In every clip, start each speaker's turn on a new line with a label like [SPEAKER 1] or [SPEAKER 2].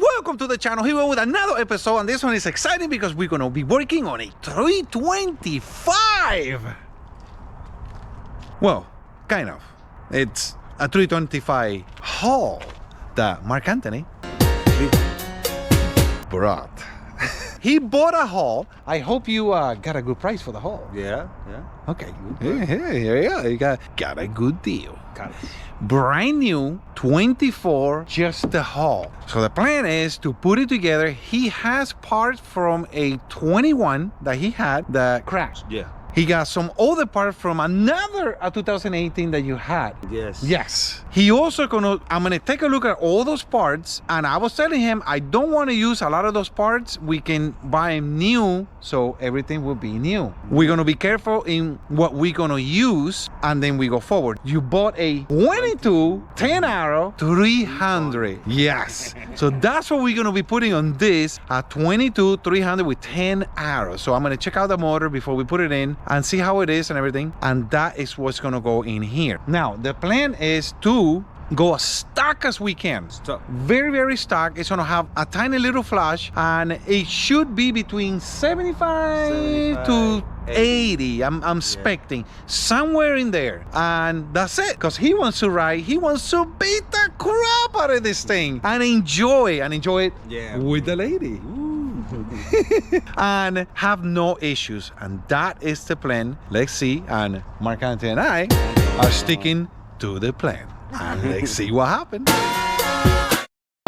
[SPEAKER 1] welcome to the channel. Here we go with another episode, and this one is exciting because we're gonna be working on a 325. Well, kind of. It's a 325 haul that Marc Anthony brought. He bought a haul. I hope you got a good price for the haul.
[SPEAKER 2] Yeah.
[SPEAKER 1] Okay. Yeah. You got a good deal.
[SPEAKER 2] Calas.
[SPEAKER 1] Brand new 24, just the haul. So the plan is to put it together. He has parts from a 21 that he had that crashed.
[SPEAKER 2] Yeah.
[SPEAKER 1] He got some other parts from another 2018 that you had.
[SPEAKER 2] Yes.
[SPEAKER 1] He also I'm gonna take a look at all those parts, and I was telling him I don't want to use a lot of those parts. We can buy them new, so everything will be new. We're gonna be careful in what we're gonna use, and then we go forward. You bought a 22 10 arrow 300. Yes. So that's what we're gonna be putting on this, a 22 300 with 10 arrows. So I'm gonna check out the motor before we put it in and see how it is and everything, and that is what's gonna go in here. Now the plan is to go as stock as we can. Very stock. It's gonna have a tiny little flash, and it should be between 75 to 80. I'm expecting somewhere in there, and that's it, because he wants to ride, he wants to beat the crap out of this thing and enjoy it with the lady. And have no issues, and that is the plan. Let's see, and Marc Anthony and I are sticking to the plan, and let's see what happens.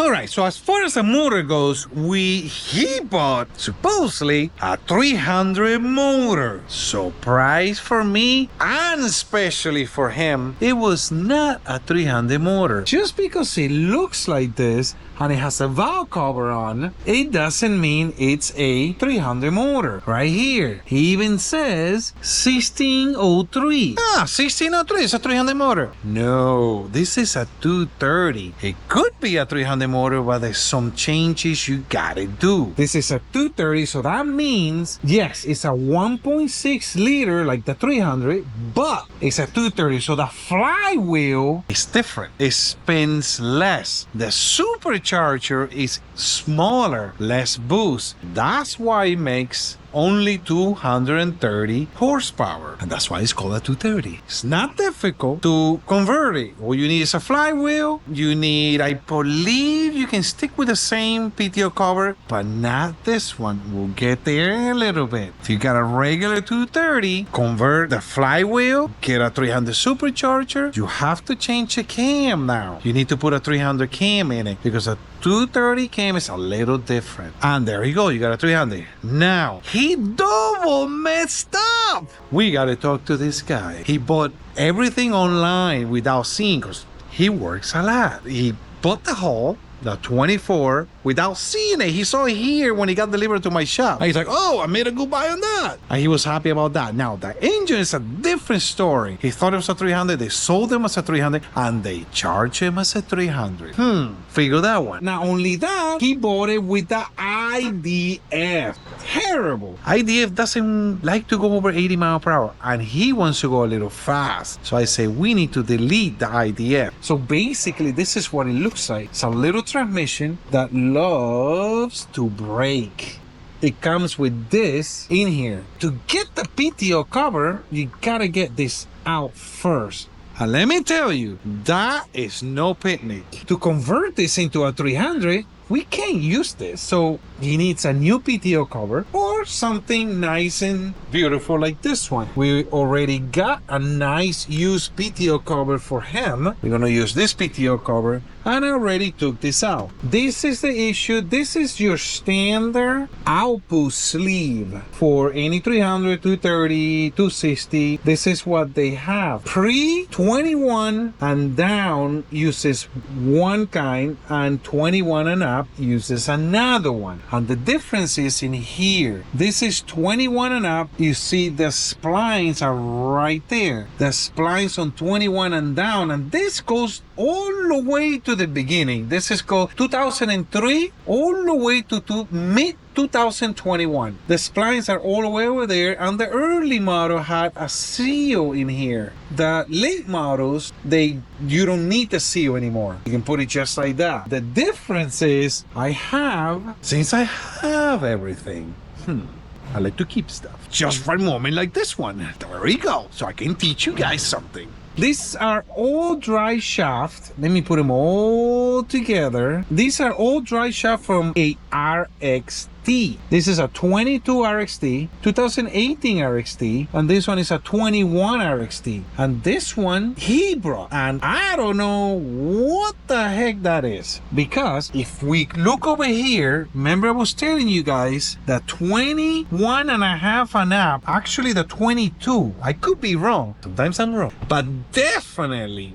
[SPEAKER 1] All right, so as far as the motor goes, he bought supposedly a 300 motor. Surprise for me, and especially for him, it was not a 300 motor. Just because it looks like this and it has a valve cover on, it doesn't mean it's a 300 motor. Right here, he even says 1603. 1603 is a 300 motor. No, this is a 230. It could be a 300 motor, but there's some changes you gotta do. This is a 230, so that means, yes, it's a 1.6 liter like the 300, but it's a 230, so the flywheel is different. It spins less. The supercharger is smaller, less boost. That's why it makes only 230 horsepower, and that's why it's called a 230. It's not difficult to convert it. All you need is a flywheel. You need, I believe you can stick with the same PTO cover, but not this one. We'll get there in a little bit. If you got a regular 230, convert the flywheel, get a 300 supercharger. You have to change the cam now. You need to put a 300 cam in it, because a 230 cam is a little different. And there you go, you got a 300. Now, he double messed up. We gotta talk to this guy. He bought everything online without seeing, because he works a lot. He bought the haul, the 24, without seeing it. He saw it here when he got delivered to my shop. And he's like, oh, I made a good buy on that. And he was happy about that. Now, the engine is a different story. He thought it was a 300. They sold him as a 300, and they charged him as a 300. Figure that one. Not only that, he bought it with the IDF. Terrible. IDF doesn't like to go over 80 miles per hour, and he wants to go a little fast. So I say, we need to delete the IDF. So basically, this is what it looks like. It's a little transmission that loves to brake. It comes with this in here. To get the PTO cover, you gotta get this out first. And let me tell you, that is no picnic. To convert this into a 300, we can't use this. So he needs a new PTO cover or something nice and beautiful like this one. We already got a nice used PTO cover for him. We're gonna use this PTO cover, and I already took this out. This is the issue. This is your standard output sleeve for any 300, 230, 260. This is what they have. Pre-21 and down uses one kind, and 21 and up uses another one. And the difference is in here. This is 21 and up. You see the splines are right there. The splines on 21 and down, and this goes all the way to to the beginning. This is called 2003 all the way to mid 2021. The splines are all the way over there, and the early model had a seal in here. The late models, you don't need the seal anymore. You can put it just like that. The difference is since I have everything, I like to keep stuff just for a moment like this one. There we go. So I can teach you guys something. These are all dry shaft. Let me put them all together. These are all dry shaft from a RXT. This is a 22 RXT, 2018 RXT, and this one is a 21 RXT. And this one he brought, and I don't know what the heck that is. Because if we look over here, remember I was telling you guys that 21 and a half and up, actually the 22, I could be wrong, sometimes I'm wrong, but definitely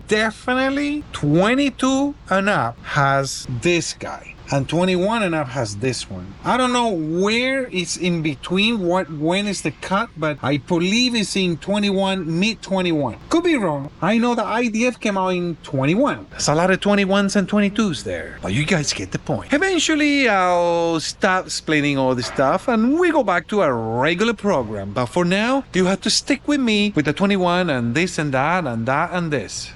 [SPEAKER 1] 22 and up has this guy. And 21 and up has this one. I don't know where it's in between, when is the cut, but I believe it's in 21, mid 21. Could be wrong. I know the IDF came out in 21. There's a lot of 21s and 22s there, but you guys get the point. Eventually, I'll stop explaining all this stuff and we go back to our regular program. But for now, you have to stick with me with the 21 and this and that and that and this.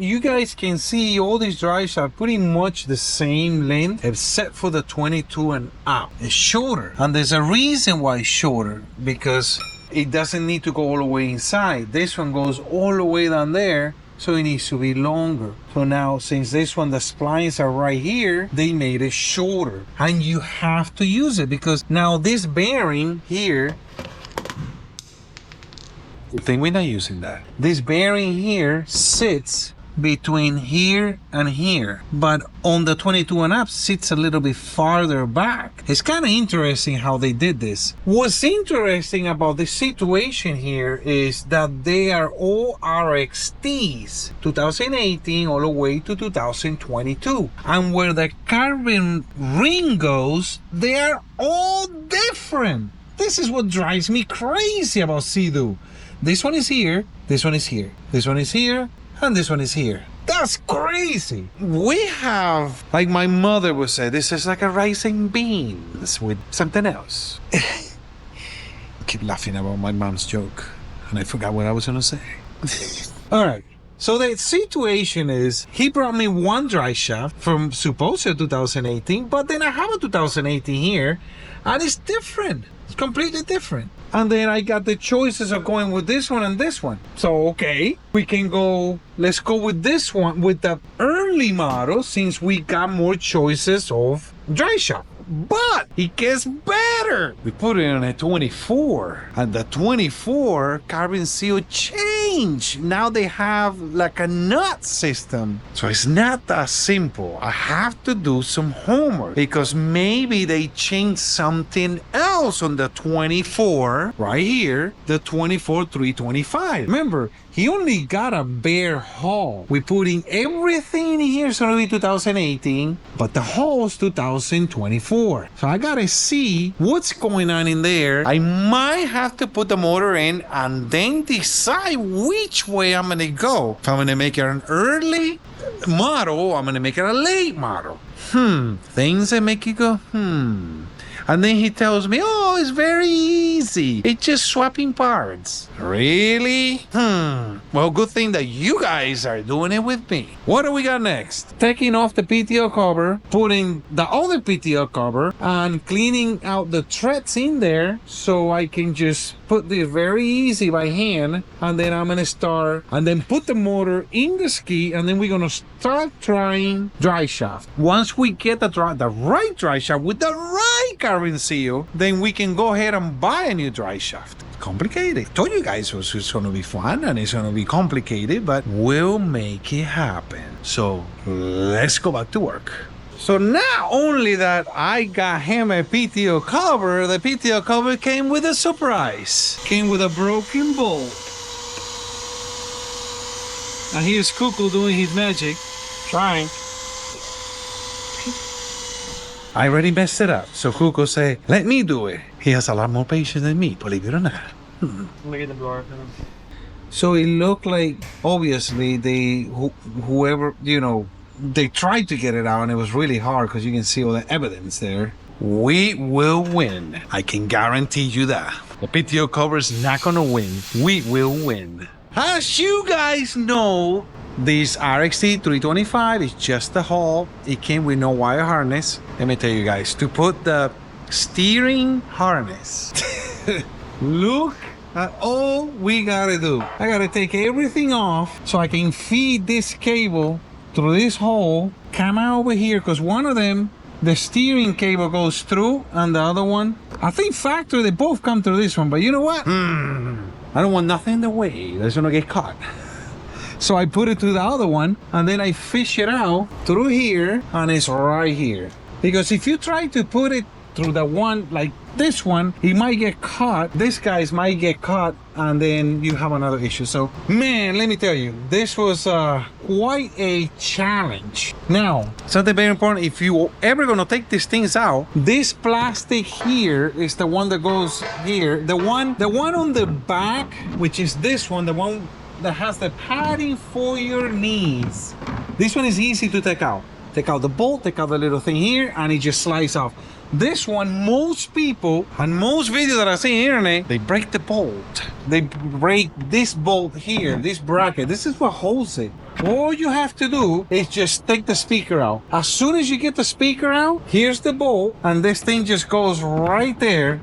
[SPEAKER 1] You guys can see all these drives are pretty much the same length except for the 22 and up. It's shorter, and there's a reason why it's shorter, because it doesn't need to go all the way inside. This one goes all the way down there, so it needs to be longer. So now, since this one, the splines are right here, they made it shorter, and you have to use it because now this bearing here, good thing we're not using that. This bearing here sits between here and here, but on the 22 and up sits a little bit farther back. It's kind of interesting how they did this. What's interesting about this situation here is that they are all RXTs, 2018 all the way to 2022, and where the carbon ring goes, they are all different. This is what drives me crazy about Sea-Doo. This one is here, this one is here, this one is here, and this one is here. That's crazy. We have, like my mother would say, this is like a rising beans with something else. I keep laughing about my mom's joke, and I forgot what I was gonna say. All right. So the situation is, he brought me one dry shaft from supposed 2018, but then I have a 2018 here, and it's different. It's completely different. And then I got the choices of going with this one and this one. So, okay, let's go with this one, with the early model, since we got more choices of dry shaft. But it gets better. We put it in a 24, and the 24 carbon seal changed. Now they have like a nut system. So it's not that simple. I have to do some homework because maybe they changed something else on the 24 right here, the 24 325. Remember, he only got a bare hull. We're putting everything in here, so it'll be 2018, but the hull's 2024. So I gotta see what's going on in there. I might have to put the motor in and then decide which way I'm gonna go. If I'm gonna make it an early model, I'm gonna make it a late model. Things that make you go, And then he tells me, oh, it's very easy. It's just swapping parts. Really? Well, good thing that you guys are doing it with me. What do we got next? Taking off the PTO cover, putting the other PTO cover, and cleaning out the threads in there so I can just put this very easy by hand. And then I'm gonna start, and then put the motor in the ski, and then we're gonna start trying dry shaft. Once we get the right dry shaft with the right carbon seal, then we can go ahead and buy a new dry shaft. Complicated. I told you guys it's going to be fun and it's going to be complicated, but we'll make it happen. So let's go back to work. So not only that I got him a PTO cover, the PTO cover came with a surprise. Came with a broken bolt. And here's Cuckoo doing his magic. Trying. I already messed it up, so Cuckoo say, let me do it. He has a lot more patience than me, believe it or not. So it looked like, obviously, whoever, they tried to get it out and it was really hard because you can see all the evidence there. We will win. I can guarantee you that. The PTO cover is not gonna win. We will win. As you guys know, this RXT-325 is just a haul. It came with no wire harness. Let me tell you guys, to put the steering harness, look at all we gotta do. I gotta take everything off so I can feed this cable through this hole, come out over here, because one of them, the steering cable goes through, and the other one, I think factory, they both come through this one, but you know what? I don't want nothing in the way that's gonna get caught. So I put it to the other one, and then I fish it out through here, and it's right here. Because if you try to put it through the one like this one, it might get caught. This guy's might get caught, and then you have another issue. So man, let me tell you, this was quite a challenge. Now, something very important, if you ever gonna take these things out, this plastic here is the one that goes here. The one on the back, which is this one, the one that has the padding for your knees. This one is easy to take out. Take out the bolt, take out the little thing here, and it just slides off. This one, most people, and most videos that I see on the internet, they break the bolt. They break this bolt here, this bracket. This is what holds it. All you have to do is just take the speaker out. As soon as you get the speaker out, here's the bolt, and this thing just goes right there.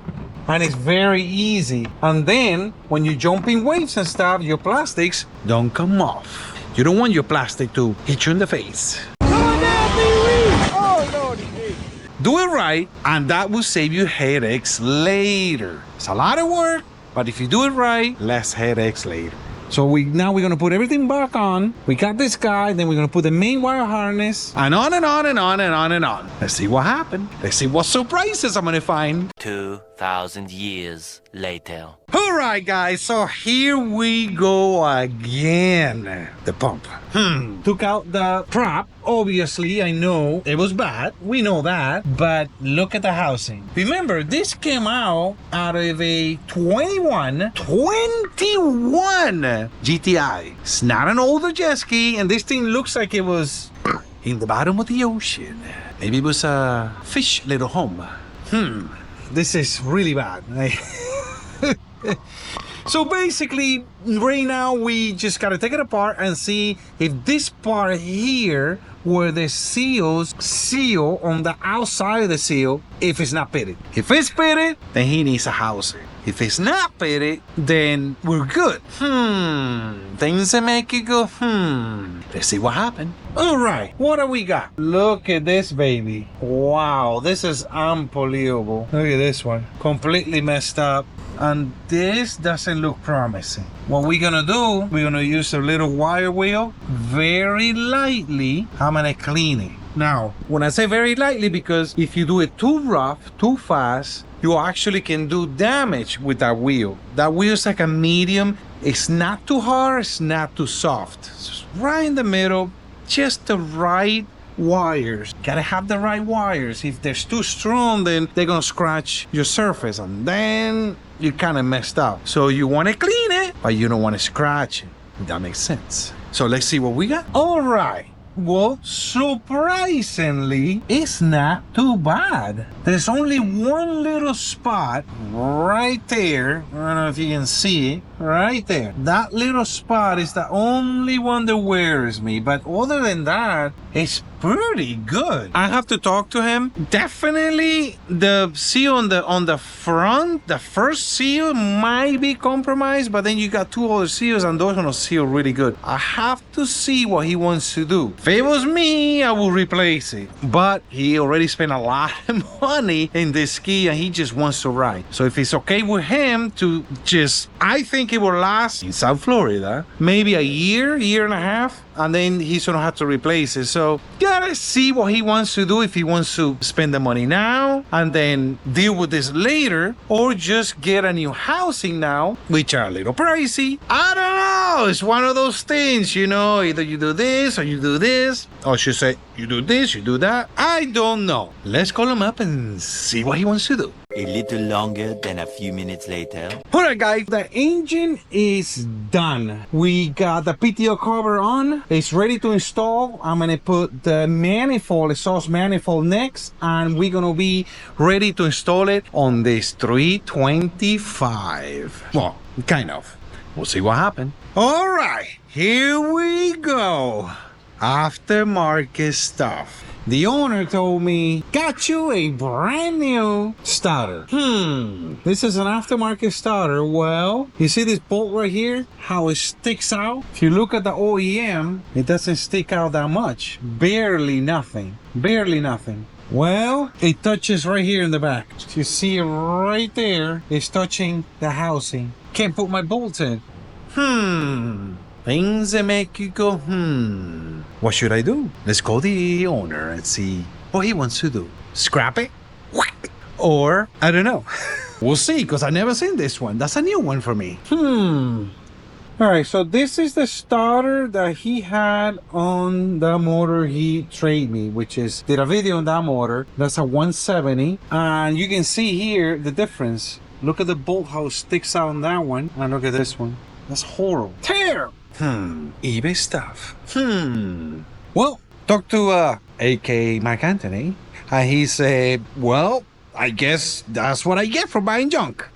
[SPEAKER 1] And it's very easy. And then when you jump in waves and stuff, your plastics don't come off. You don't want your plastic to hit you in the face. Do it right, and that will save you headaches later. It's a lot of work, but if you do it right, less headaches later. So now we're gonna put everything back on. We got this guy, then we're gonna put the main wire harness, and on and on and on and on and on. Let's see what happened. Let's see what surprises I'm gonna find.
[SPEAKER 2] 2,000 years later.
[SPEAKER 1] All right, guys, so here we go again. The pump. Took out the prop. Obviously, I know it was bad. We know that. But look at the housing. Remember, this came out of a 21 GTI. It's not an older jet ski, and this thing looks like it was in the bottom of the ocean. Maybe it was a fish little home. This is really bad. So basically, right now we just gotta take it apart and see if this part here, where the seal on the outside of the seal, if it's not pitted. If it's pitted, then he needs a housing. If it's not pitted, then we're good. Things that make you go, Let's see what happened. All right, what do we got? Look at this baby. Wow, this is unbelievable. Look at this one, completely messed up. And this doesn't look promising. What we're gonna do, we're gonna use a little wire wheel, very lightly. I'm gonna clean it. Now, when I say very lightly, because if you do it too rough, too fast, you actually can do damage with that wheel. That wheel is like a medium. It's not too hard, it's not too soft. It's right in the middle, just the right wires. Gotta have the right wires. If they're too strong, then they're gonna scratch your surface, and then you kind of messed up. So you want to clean it, but you don't want to scratch it. That makes sense. So let's see what we got. All right. Well, surprisingly, it's not too bad. There's only one little spot right there. I don't know if you can see it. Right there. That little spot is the only one that worries me. But other than that, it's pretty good. I have to talk to him. Definitely the seal on the front, the first seal might be compromised, but then you got two other seals and those are gonna seal really good. I have to see what he wants to do. If it was me, I will replace it. But he already spent a lot of money in this ski and he just wants to ride. So if it's okay with him to just, I think it will last in South Florida, maybe a year and a half, and then he's gonna have to replace it. So gotta see what he wants to do, if he wants to spend the money now and then deal with this later, or just get a new housing now, which are a little pricey. I don't know, it's one of those things, you know, either you do this or you do this, or I should say you do this, you do that. I don't know. Let's call him up and see what he wants to do.
[SPEAKER 2] A little longer than a few minutes later.
[SPEAKER 1] Alright guys, the engine is done. We got the PTO cover on. It's ready to install. I'm gonna put the manifold, exhaust manifold next, and we're gonna be ready to install it on this 325. Well, kind of. We'll see what happens. Alright, here we go. Aftermarket stuff. The owner told me, got you a brand new starter. This is an aftermarket starter. Well, you see this bolt right here? How it sticks out? If you look at the OEM, it doesn't stick out that much. Barely nothing. Barely nothing. Well, it touches right here in the back. You see it right there. It's touching the housing. Can't put my bolts in. Things that make you go, what should I do? Let's call the owner and see what he wants to do. Scrap it? Or, I don't know. We'll see, because I've never seen this one. That's a new one for me. Alright, so this is the starter that he had on the motor he traded me, which is, did a video on that motor. That's a 170. And you can see here the difference. Look at the bolt, how it sticks out on that one. And look at this one. That's horrible. Terrible. eBay stuff. Well, talk to AK Marc Anthony, and he said, well, I guess that's what I get for buying junk.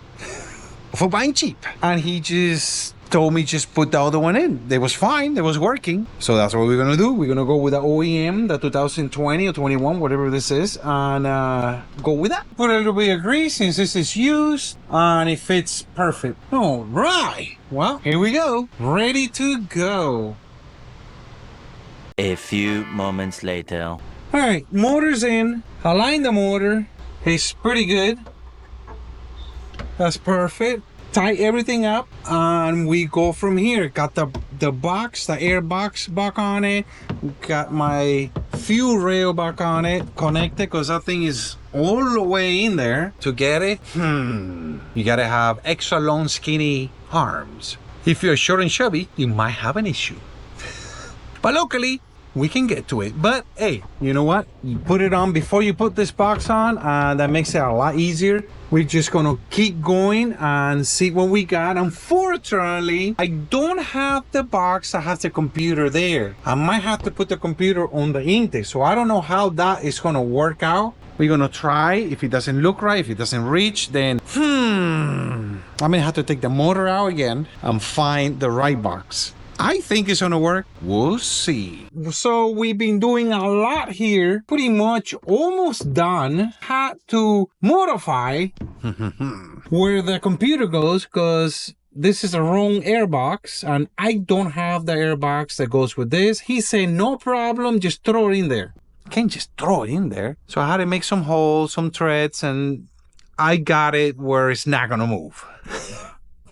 [SPEAKER 1] For buying cheap. And he just told me just put the other one in. It was fine, it was working. So that's what we're gonna do. We're gonna go with the OEM, the 2020 or 21, whatever this is, and go with that. Put a little bit of grease since this is used, and it fits perfect. All right, well, here we go. Ready to go.
[SPEAKER 2] A few moments later.
[SPEAKER 1] All right, motor's in. Align the motor. It's pretty good. That's perfect. Tie everything up and we go from here. Got the box, the air box back on it. Got my fuel rail back on it, connected, because that thing is all the way in there. To get it, you gotta have extra long skinny arms. If you're short and chubby, you might have an issue. But luckily, we can get to it. But hey, you know what? You put it on before you put this box on, and that makes it a lot easier. We're just gonna keep going and see what we got. Unfortunately, I don't have the box that has the computer there. I might have to put the computer on the intake, so I don't know how that is gonna work out. We're gonna try. If it doesn't look right, if it doesn't reach, then I'm gonna have to take the motor out again and find the right box. I think it's gonna work. We'll see. So we've been doing a lot here, pretty much almost done. Had to modify where the computer goes, because this is the wrong airbox and I don't have the airbox that goes with this. He said no problem, just throw it in there. Can't just throw it in there. So I had to make some holes, some threads, and I got it where it's not gonna move.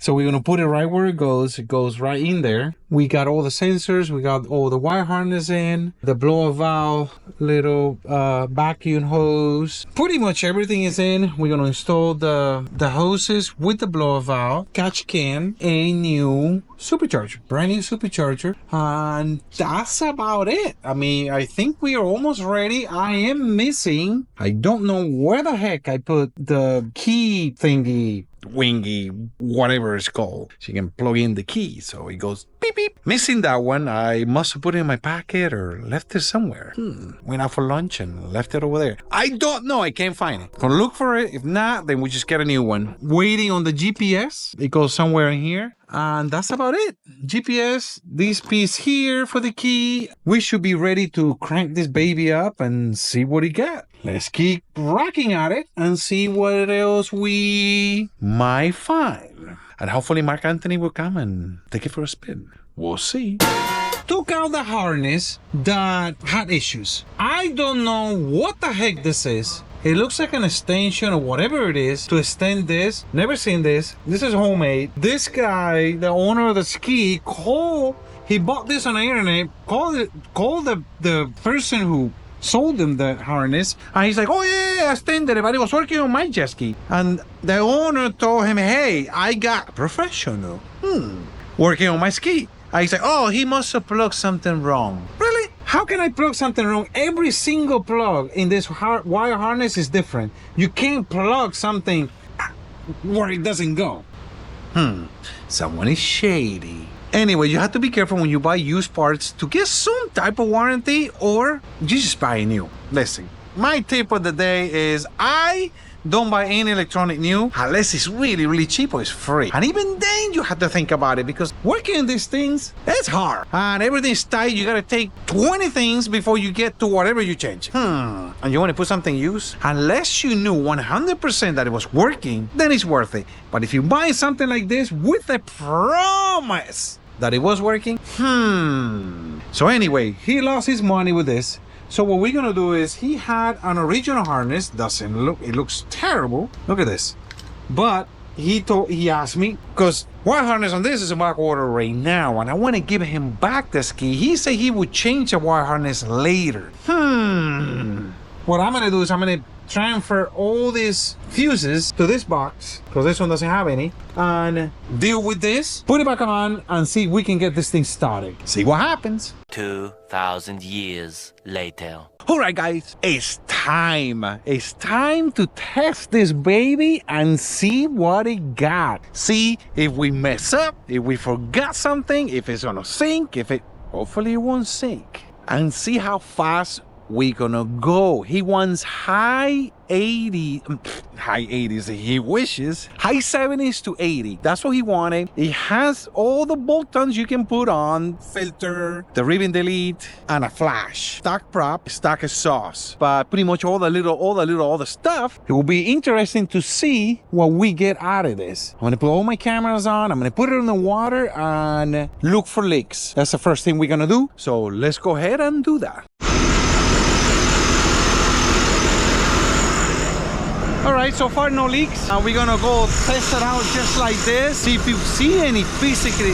[SPEAKER 1] So we're gonna put it right where it goes. It goes right in there. We got all the sensors. We got all the wire harness in. The blower valve, little vacuum hose. Pretty much everything is in. We're gonna install the hoses with the blower valve, catch can, a new supercharger, brand new supercharger, and that's about it. I mean, I think we are almost ready. I am missing, I don't know where the heck I put the key thingy, wingy, whatever it's called. So you can plug in the key so it goes beep beep. Missing that one. I must have put it in my pocket or left it somewhere. Went out for lunch and left it over there. I don't know. I can't find it. Gonna look for it. If not, then we just get a new one. Waiting on the GPS. It goes somewhere in here. And that's about it. GPS, this piece here for the key. We should be ready to crank this baby up and see what it got. Let's keep rocking at it and see what else we might find. And hopefully Marc Anthony will come and take it for a spin. We'll see. Took out the harness that had issues. I don't know what the heck this is. It looks like an extension or whatever it is to extend this. Never seen this. This is homemade. This guy, the owner of the ski, he bought this on the internet, called the person who sold him the harness, and he's like, oh yeah, extended it, but he was working on my jet ski. And the owner told him, hey, I got professional working on my ski. And he's like, oh, he must have plugged something wrong. Really? How can I plug something wrong? Every single plug in this wire harness is different. You can't plug something where it doesn't go. Someone is shady. Anyway, you have to be careful when you buy used parts to get some type of warranty, or you just buy new. Listen, my tip of the day is I don't buy any electronic new unless it's really, really cheap or it's free. And even then you have to think about it, because working in these things, it's hard. And everything's tight. You gotta take 20 things before you get to whatever you change. And you wanna put something used? Unless you knew 100% that it was working, then it's worth it. But if you buy something like this with a promise that it was working, So anyway, he lost his money with this. So what we're gonna do is, he had an original harness, it looks terrible. Look at this. But he asked me, because wire harness on this is a back order right now, and I want to give him back the ski. He said he would change the wire harness later. What I'm gonna do is I'm gonna transfer all these fuses to this box, because this one doesn't have any, and deal with this, put it back on, and see if we can get this thing started. See what happens.
[SPEAKER 2] 2,000 years later.
[SPEAKER 1] All right, guys, it's time. It's time to test this baby and see what it got. See if we mess up, if we forgot something, if it's gonna sink, hopefully it won't sink. And see how fast we're gonna go. He wants high 80s, he wishes. High 70s to 80. That's what he wanted. It has all the buttons you can put on, filter, the ribbon delete, and a flash. Stock prop, stock exhaust. But pretty much all the stuff. It will be interesting to see what we get out of this. I'm gonna put all my cameras on, I'm gonna put it in the water and look for leaks. That's the first thing we're gonna do. So let's go ahead and do that. All right, so far no leaks. We're gonna go test it out just like this. See if you see any physical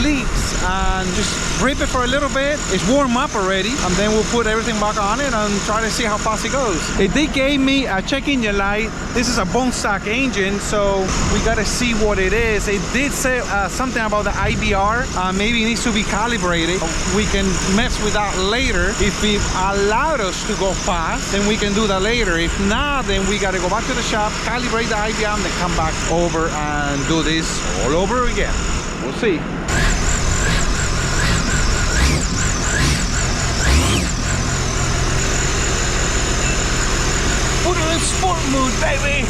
[SPEAKER 1] leaks, and just rip it for a little bit. It's warm up already, and then we'll put everything back on it and try to see how fast it goes. They gave me a check engine light. This is a bone stock engine, so we gotta see what it is. It did say something about the IBR. Maybe it needs to be calibrated. We can mess with that later. If it allowed us to go fast, then we can do that later. If not, then we gotta go back to the shop, calibrate the IBR, and then come back over and do this all over again. We'll see. Put it in sport mood, baby!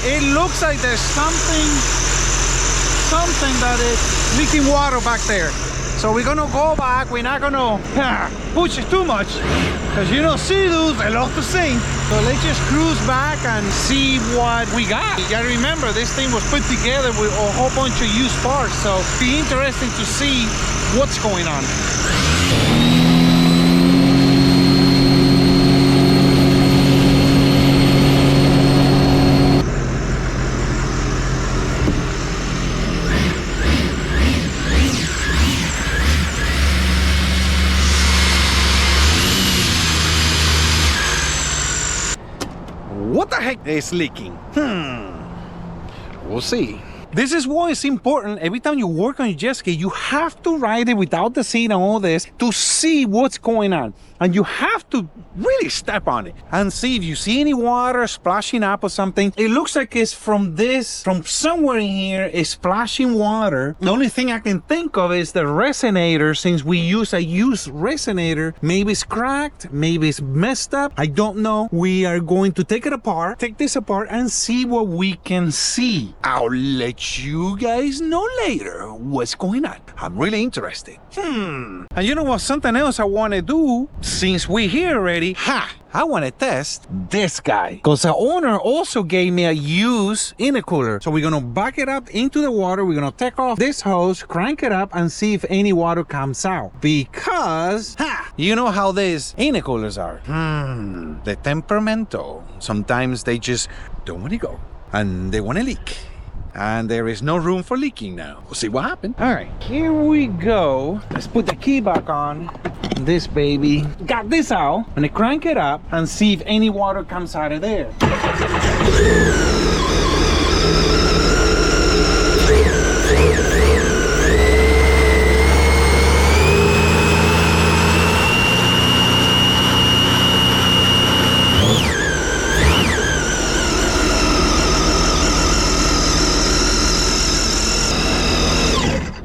[SPEAKER 1] It looks like there's something that is leaking water back there. So we're gonna go back. We're not gonna push it too much, because you know Sea-Doos, they love to sink. So let's just cruise back and see what we got. You gotta remember, this thing was put together with a whole bunch of used parts, so it'll be interesting to see what's going on. What the heck is leaking? We'll see. This is why it's important. Every time you work on your jet ski, you have to ride it without the seat and all this to see what's going on. and you have to really step on it and see if you see any water splashing up or something. It looks like it's from somewhere in here is splashing water. The only thing I can think of is the resonator. Since we use a used resonator, maybe it's cracked, maybe it's messed up, I don't know. We are going to take this apart and see what we can see. I'll let you guys know later what's going on. I'm really interested. And you know what, something else I want to do since we're here already, I want to test this guy, because the owner also gave me a used intercooler. So we're going to back it up into the water. We're going to take off this hose, crank it up, and see if any water comes out. Because, you know how these intercoolers are. They're temperamental. Sometimes they just don't want to go, and they want to leak. And there is no room for leaking now. We'll see what happens. All right, here we go. Let's put the key back on this baby. Got this out. I'm gonna crank it up and see if any water comes out of there.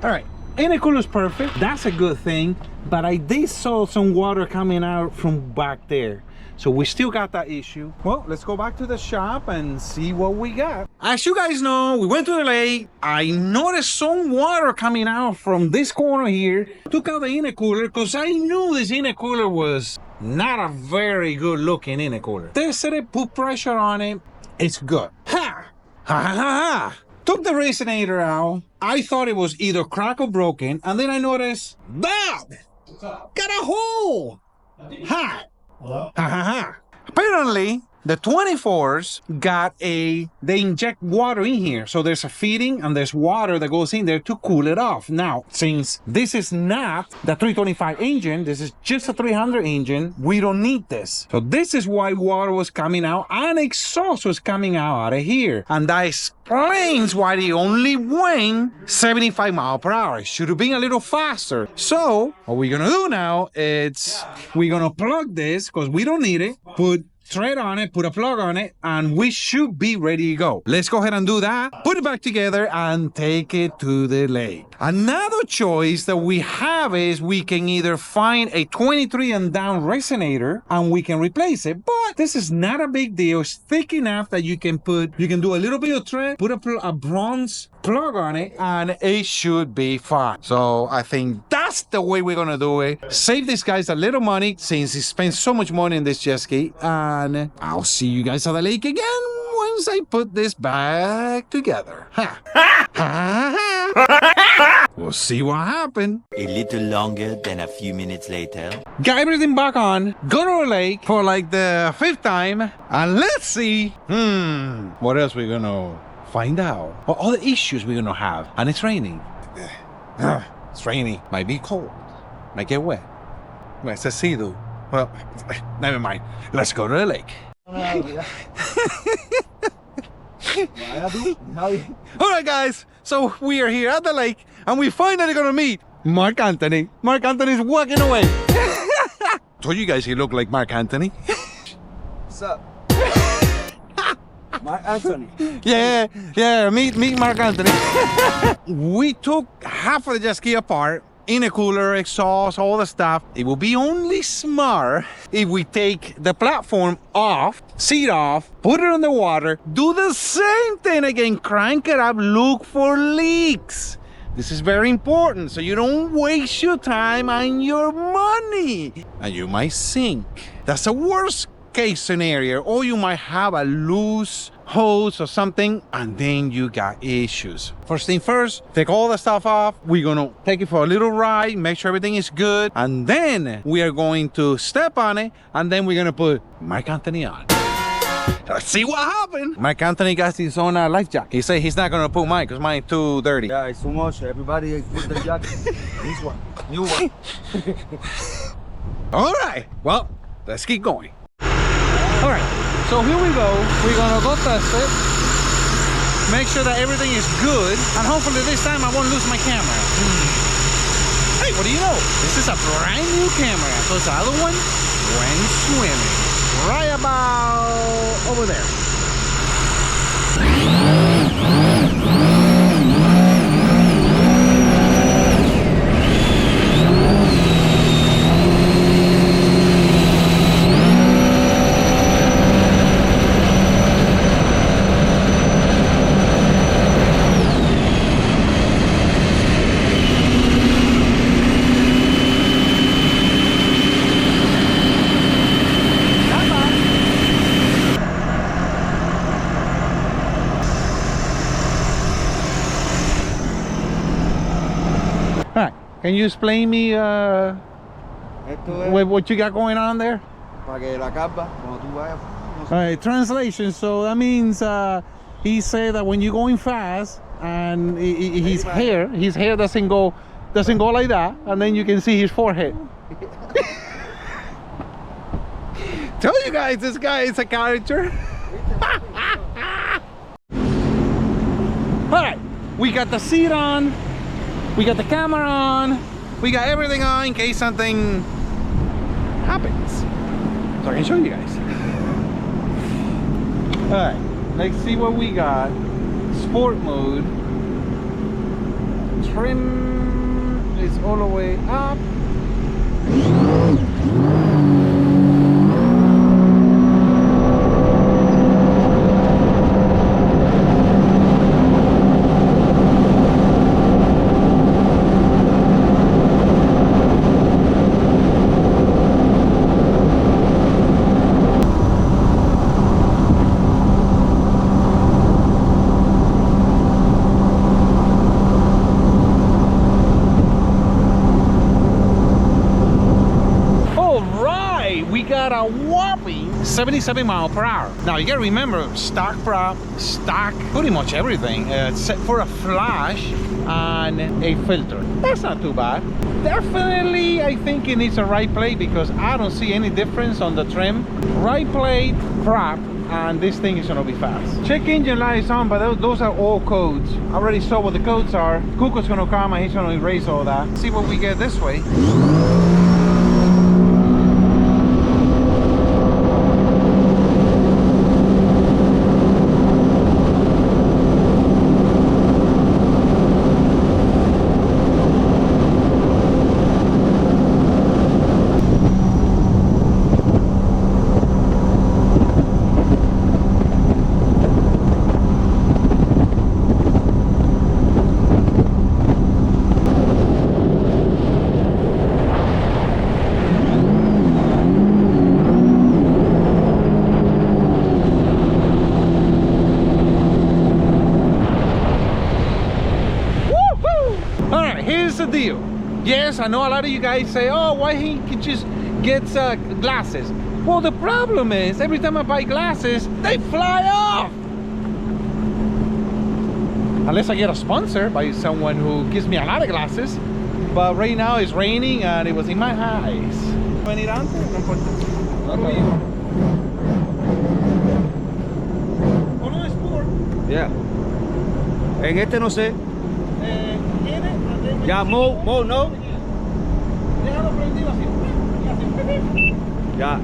[SPEAKER 1] All right, intercooler's perfect. That's a good thing. But I did saw some water coming out from back there. So we still got that issue. Well, let's go back to the shop and see what we got. As you guys know, we went to the lake. I noticed some water coming out from this corner here. Took out the intercooler because I knew this intercooler was not a very good looking intercooler. Tested it, put pressure on it. It's good. Took the resonator out. I thought it was either cracked or broken, and then I noticed that got a hole. Hello? Apparently, the 24s got they inject water in here. So there's a feeding and there's water that goes in there to cool it off. Now, since this is not the 325 engine, this is just a 300 engine, we don't need this. So this is why water was coming out and exhaust was coming out of here. And that explains why they only went 75 miles per hour. It should have been a little faster. So what we're gonna do now is we're gonna plug this, because we don't need it, put thread on it, put a plug on it, and we should be ready to go. Let's go ahead and do that, put it back together, and take it to the lake. Another choice that we have is we can either find a 23 and down resonator and we can replace it, but this is not a big deal. It's thick enough that you can do a little bit of thread, put a bronze plug on it, and it should be fine. So I think that's the way we're gonna do it. Save these guys a little money since he spent so much money in this jet ski, and I'll see you guys at the lake again once I put this back together. We'll see what happened.
[SPEAKER 2] A little longer than a few minutes later.
[SPEAKER 1] Got everything back on, go to the lake for like the 5th time, and let's see what else we're gonna find out. What other issues we're gonna have. And it's raining. It's rainy. Might be cold. Might get wet. Well, it's a Sea-Doo. Well, never mind. Let's go to the lake. Alright guys, so we are here at the lake and we finally gonna meet Marc Anthony. Marc Anthony's walking away. Told you guys he looked like Marc Anthony.
[SPEAKER 3] What's up? Marc Anthony.
[SPEAKER 1] Yeah, meet Marc Anthony. We took half of the jet ski apart, intercooler, exhaust, all the stuff. It will be only smart if we take the platform off, seat off, put it on the water, do the same thing again, crank it up, look for leaks. This is very important, so you don't waste your time and your money. And you might sink. That's the worst case scenario. Or you might have a loose hose or something, and then you got issues. First thing first, take all the stuff off. We're gonna take it for a little ride, make sure everything is good, and then we are going to step on it, and then we're gonna put Marc Anthony on. Let's see what happened. Marc Anthony got his own life jacket. He said he's not gonna put mine because mine's too dirty.
[SPEAKER 3] Yeah, it's too much. Everybody put the jacket. This one. New one.
[SPEAKER 1] All right, well, let's keep going. All right, so here we go. We're gonna go test it, make sure that everything is good, and hopefully this time I won't lose my camera. Hey! what do you know? This is a brand new camera. So the other one went swimming right about over there. Can you explain me
[SPEAKER 3] Esto es
[SPEAKER 1] what you got going on there?
[SPEAKER 3] para que la carga, cuando tú vayas, no sé.
[SPEAKER 1] All right, translation. So that means he said that when you're going fast and his hair doesn't go like that, and then you can see his forehead. Tell you guys, this guy is a character. All right, we got the seat on. We got the camera on, we got everything on in case something happens. So I can show you guys. Alright, let's see what we got. Sport mode. Trim is all the way up. A whopping 77 miles per hour. Now you gotta remember, stock prop, stock, pretty much everything, except for a flash and a filter. That's not too bad. Definitely, I think it needs a right plate because I don't see any difference on the trim. Right plate, prop, and this thing is gonna be fast. Check engine light is on, but those are all codes. I already saw what the codes are. Kuko's gonna come and he's gonna erase all that. See what we get this way. Yes, I know a lot of you guys say, oh, why he can just get glasses. Well, the problem is, every time I buy glasses, they fly off. Unless I get a sponsor by someone who gives me a lot of glasses. But right now it's raining and it was in my eyes. ¿Venir antes? No importa. ¿Uno Sport?
[SPEAKER 3] Yeah. En este no sé. Ya, Mo, no.
[SPEAKER 1] Déjalo prendido así.
[SPEAKER 3] Ya.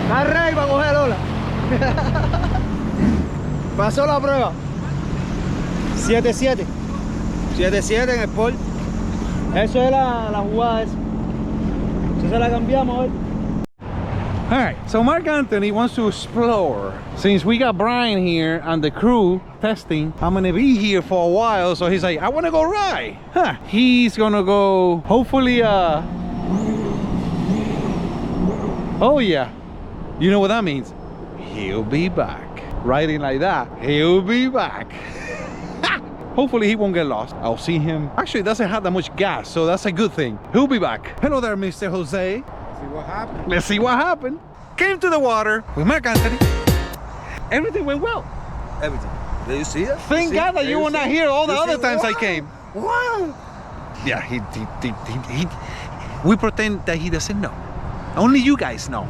[SPEAKER 3] Está rey para coger ola. Pasó la prueba. 7-7. 7-7 en el Sport. Eso es la jugada esa. Eso se la cambiamos hoy.
[SPEAKER 1] All right, so Marc Anthony wants to explore. Since we got Brian here and the crew testing, I'm gonna be here for a while. So he's like, I wanna go ride. Huh. He's gonna go, hopefully, oh yeah. You know what that means? He'll be back. Riding like that, he'll be back. Hopefully he won't get lost. I'll see him. Actually, it doesn't have that much gas, so that's a good thing. He'll be back. Hello there, Mr. Jose.
[SPEAKER 3] See what happened.
[SPEAKER 1] Let's see what happened. Came to the water with Marc Anthony. Everything went well.
[SPEAKER 3] Everything. Did you see it?
[SPEAKER 1] Thank God that you were not here all the other times I came.
[SPEAKER 3] Wow.
[SPEAKER 1] Yeah, we pretend that he doesn't know. Only you guys know.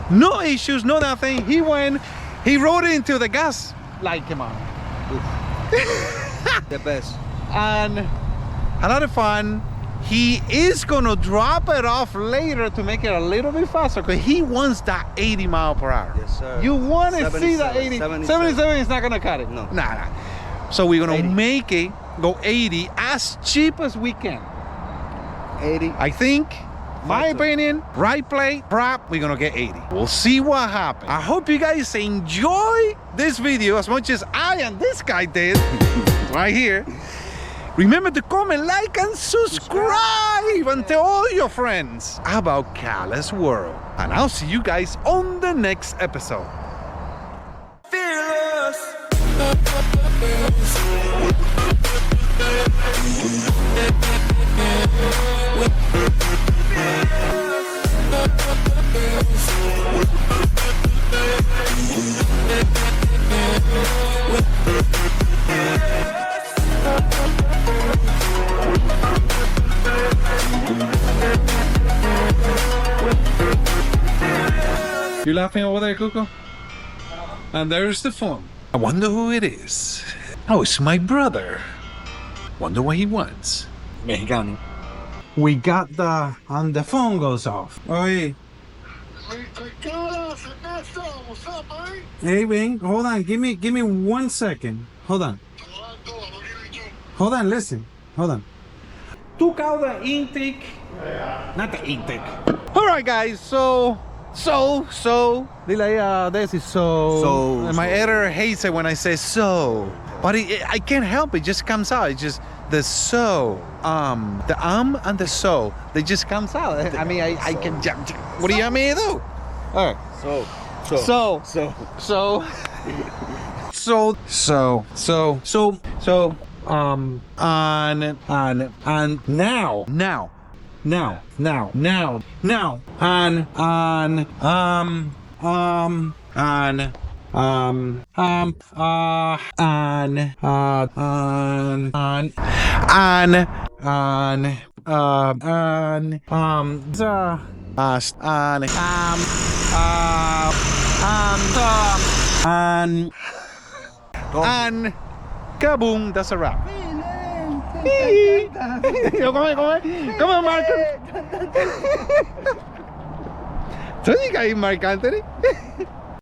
[SPEAKER 1] No issues, no nothing. He went, he rode into the gas light, come on.
[SPEAKER 3] The best.
[SPEAKER 1] And a lot of fun. He is gonna drop it off later to make it a little bit faster because he wants that 80 mile per hour.
[SPEAKER 3] Yes, sir.
[SPEAKER 1] You want to see that 80. 77 is not gonna cut it.
[SPEAKER 3] No.
[SPEAKER 1] Nah. So we're gonna
[SPEAKER 3] 80.
[SPEAKER 1] make it go 80 as cheap as we can.
[SPEAKER 3] 80.
[SPEAKER 1] I think, my opinion, right plate, prop, we're gonna get 80. We'll see what happens. I hope you guys enjoy this video as much as I and this guy did right here. Remember to comment, like, and subscribe and tell all your friends about Calas World. And I'll see you guys on the next episode. You laughing over there, Cuco? And there's the phone. I wonder who it is. Oh, it's my brother. Wonder what he wants.
[SPEAKER 3] Mexicano.
[SPEAKER 1] We got and the phone goes off.
[SPEAKER 3] Oye.
[SPEAKER 1] Hey, Bing, hold on. Give me 1 second. Hold on. Hold on, listen. Hold on. Took out the intake. Not the intake. All right, guys. So, Dessie, so. And my editor hates it when I say so. But I can't help it. It just comes out. It's just the so. The and the so. They just comes out. I mean, I can. What do you want me to do? All right. And kaboom, that's a wrap. Come on, Mark. Told you guys, Marc Anthony.